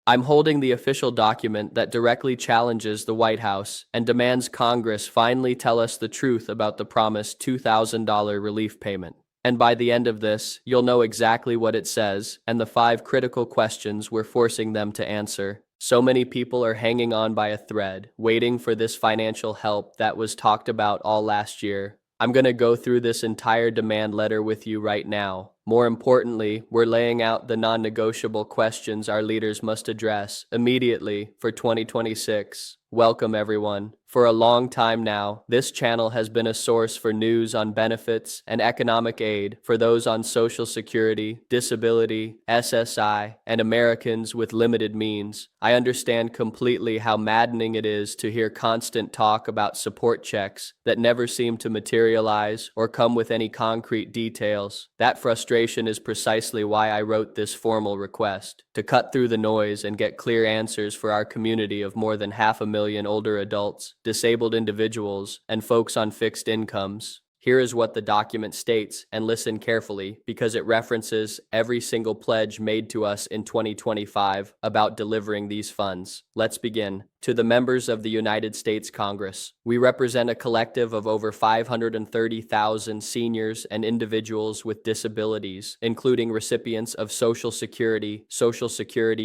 I'm holding the official document that directly challenges the White House and demands Congress finally tell us the truth about the promised $2,000 relief payment. And by the end of this, you'll know exactly what it says and the 5 critical questions we're forcing them to answer. So many people are hanging on by a thread, waiting for this financial help that was talked about all last year. I'm going to go through this entire demand letter with you right now. More importantly, we're laying out the non-negotiable questions our leaders must address immediately for 2026. Welcome, everyone. For a long time now, this channel has been a source for news on benefits and economic aid for those on Social Security, disability, SSI, and Americans with limited means. I understand completely how maddening it is to hear constant talk about support checks that never seem to materialize or come with any concrete details. That frustration is precisely why I wrote this formal request, to cut through the noise and get clear answers for our community of more than 500,000 older adults, disabled individuals, and folks on fixed incomes. Here is what the document states, and listen carefully because it references every single pledge made to us in 2025 about delivering these funds. Let's begin. To the members of the United States Congress, we represent a collective of over 530,000 seniors and individuals with disabilities, including recipients of Social Security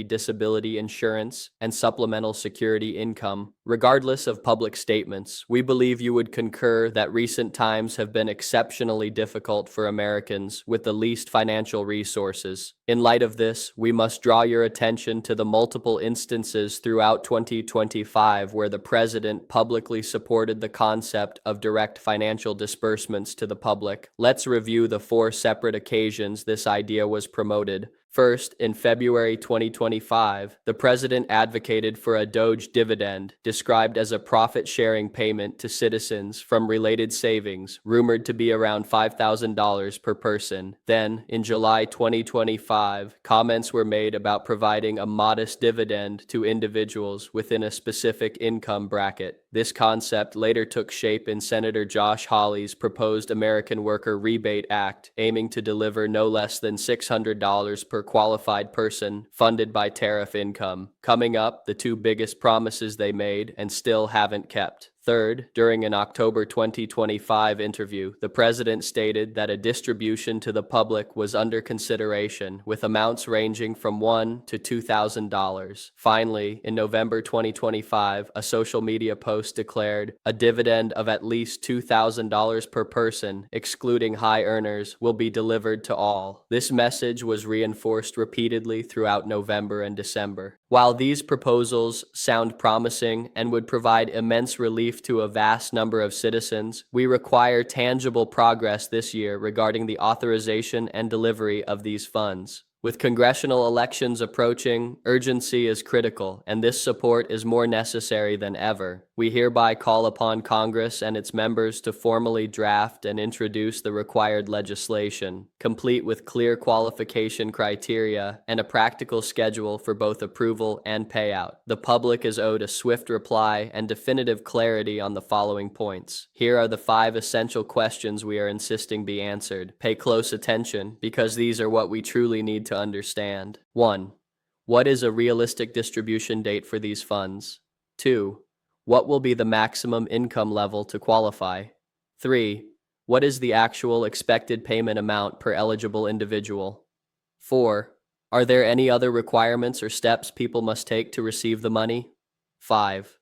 disability insurance, and supplemental security income. Regardless of public statements, we believe you would concur that recent times have been exceptionally difficult for Americans with the least financial resources. In light of this, we must draw your attention to the multiple instances throughout 2025 where the president publicly supported the concept of direct financial disbursements to the public. Let's review the 4 separate occasions this idea was promoted. First, in February 2025, the president advocated for a Doge dividend, described as a profit-sharing payment to citizens from related savings, rumored to be around $5,000 per person. Then, in July 2025, comments were made about providing a modest dividend to individuals within a specific income bracket. This concept later took shape in Senator Josh Hawley's proposed American Worker Rebate Act, aiming to deliver no less than $600 per qualified person, funded by tariff income. Coming up, the 2 biggest promises they made and still haven't kept. Third, during an October 2025 interview, the president stated that a distribution to the public was under consideration, with amounts ranging from $1,000 to $2,000. Finally, in November 2025, a social media post declared a dividend of at least $2,000 per person, excluding high earners, will be delivered to all. This message was reinforced repeatedly throughout November and December. While these proposals sound promising and would provide immense relief to a vast number of citizens, we require tangible progress this year regarding the authorization and delivery of these funds. With congressional elections approaching, urgency is critical, and this support is more necessary than ever. We hereby call upon Congress and its members to formally draft and introduce the required legislation, complete with clear qualification criteria and a practical schedule for both approval and payout. The public is owed a swift reply and definitive clarity on the following points. Here are the 5 essential questions we are insisting be answered. Pay close attention, because these are what we truly need to understand. 1. What is a realistic distribution date for these funds? 2. What will be the maximum income level to qualify? 3. What is the actual expected payment amount per eligible individual? 4. Are there any other requirements or steps people must take to receive the money? 5.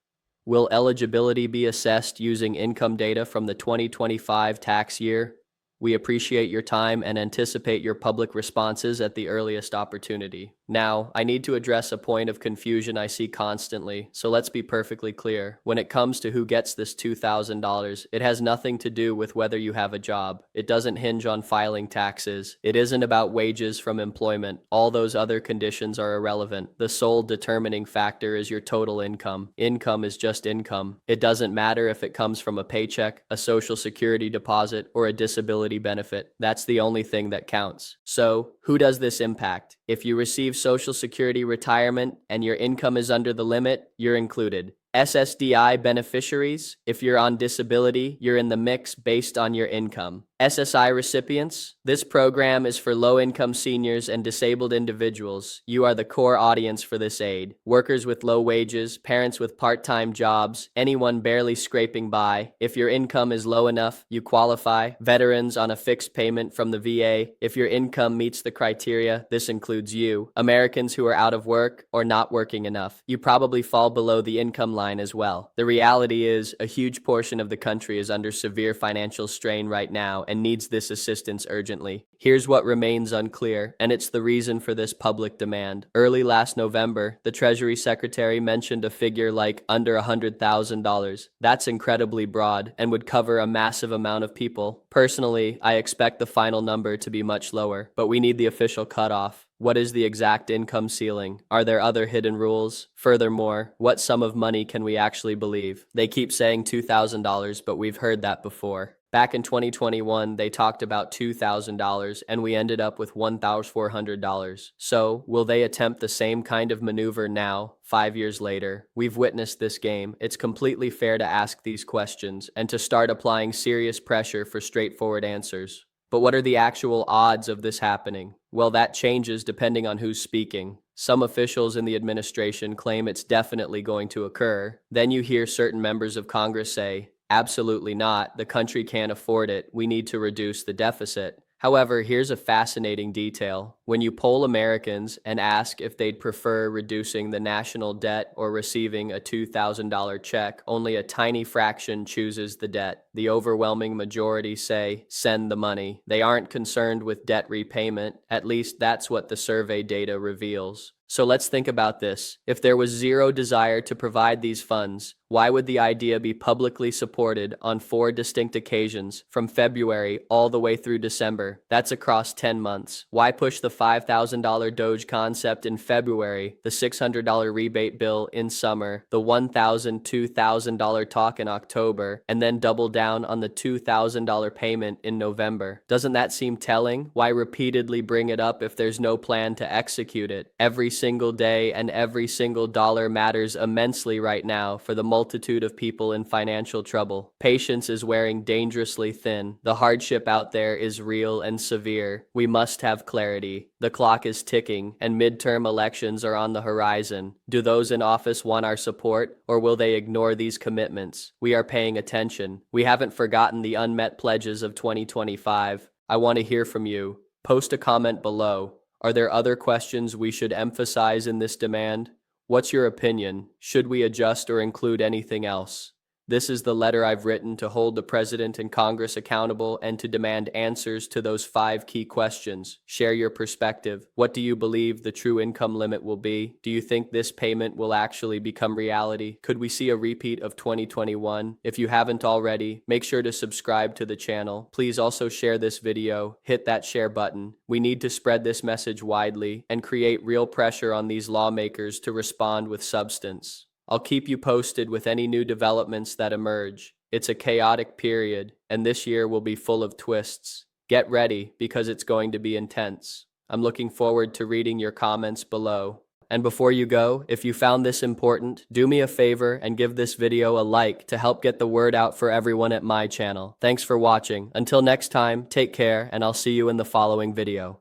Will eligibility be assessed using income data from the 2025 tax year? We appreciate your time and anticipate your public responses at the earliest opportunity. Now, I need to address a point of confusion I see constantly, so let's be perfectly clear. When it comes to who gets this $2,000, it has nothing to do with whether you have a job. It doesn't hinge on filing taxes. It isn't about wages from employment. All those other conditions are irrelevant. The sole determining factor is your total income. Income is just income. It doesn't matter if it comes from a paycheck, a Social Security deposit, or a disability benefit. That's the only thing that counts. So, who does this impact? If you receive Social Security retirement and your income is under the limit, you're included. SSDI beneficiaries, if you're on disability, you're in the mix based on your income. SSI recipients. This program is for low-income seniors and disabled individuals. You are the core audience for this aid. Workers with low wages, parents with part-time jobs, anyone barely scraping by. If your income is low enough, you qualify. Veterans on a fixed payment from the VA. If your income meets the criteria, this includes you. Americans who are out of work or not working enough. You probably fall below the income line as well. The reality is, a huge portion of the country is under severe financial strain right now and needs this assistance urgently. Here's what remains unclear, and it's the reason for this public demand. Early last November, the Treasury Secretary mentioned a figure like under $100,000. That's incredibly broad and would cover a massive amount of people. Personally, I expect the final number to be much lower, but we need the official cutoff. What is the exact income ceiling? Are there other hidden rules? Furthermore, what sum of money can we actually believe? They keep saying $2,000, but we've heard that before. Back in 2021, they talked about $2,000 and we ended up with $1,400. So, will they attempt the same kind of maneuver now, 5 years later? We've witnessed this game. It's completely fair to ask these questions and to start applying serious pressure for straightforward answers. But what are the actual odds of this happening? Well, that changes depending on who's speaking. Some officials in the administration claim it's definitely going to occur. Then you hear certain members of Congress say, absolutely not, the country can't afford it, we need to reduce the deficit. However, here's a fascinating detail. When you poll Americans and ask if they'd prefer reducing the national debt or receiving a $2,000 check, only a tiny fraction chooses the debt. The overwhelming majority say, send the money. They aren't concerned with debt repayment. At least that's what the survey data reveals. So let's think about this. If there was zero desire to provide these funds, why would the idea be publicly supported on 4 distinct occasions from February all the way through December? That's across 10 months. Why push the $5,000 Doge concept in February, the $600 rebate bill in summer, the $1,000, $2,000 talk in October, and then double down on the $2,000 payment in November? Doesn't that seem telling? Why repeatedly bring it up if there's no plan to execute it? Every single day and every single dollar matters immensely right now for the multitude of people in financial trouble. Patience is wearing dangerously thin. The hardship out there is real and severe. We must have clarity. The clock is ticking and midterm elections are on the horizon. Do those in office want our support, or will they ignore these commitments? We are paying attention. We haven't forgotten the unmet pledges of 2025. I want to hear from you. Post a comment below. Are there other questions we should emphasize in this demand? What's your opinion? Should we adjust or include anything else? This is the letter I've written to hold the President and Congress accountable and to demand answers to those 5 key questions. Share your perspective. What do you believe the true income limit will be? Do you think this payment will actually become reality? Could we see a repeat of 2021? If you haven't already, make sure to subscribe to the channel. Please also share this video. Hit that share button. We need to spread this message widely and create real pressure on these lawmakers to respond with substance. I'll keep you posted with any new developments that emerge. It's a chaotic period, and this year will be full of twists. Get ready, because it's going to be intense. I'm looking forward to reading your comments below. And before you go, if you found this important, do me a favor and give this video a like to help get the word out for everyone at my channel. Thanks for watching. Until next time, take care, and I'll see you in the following video.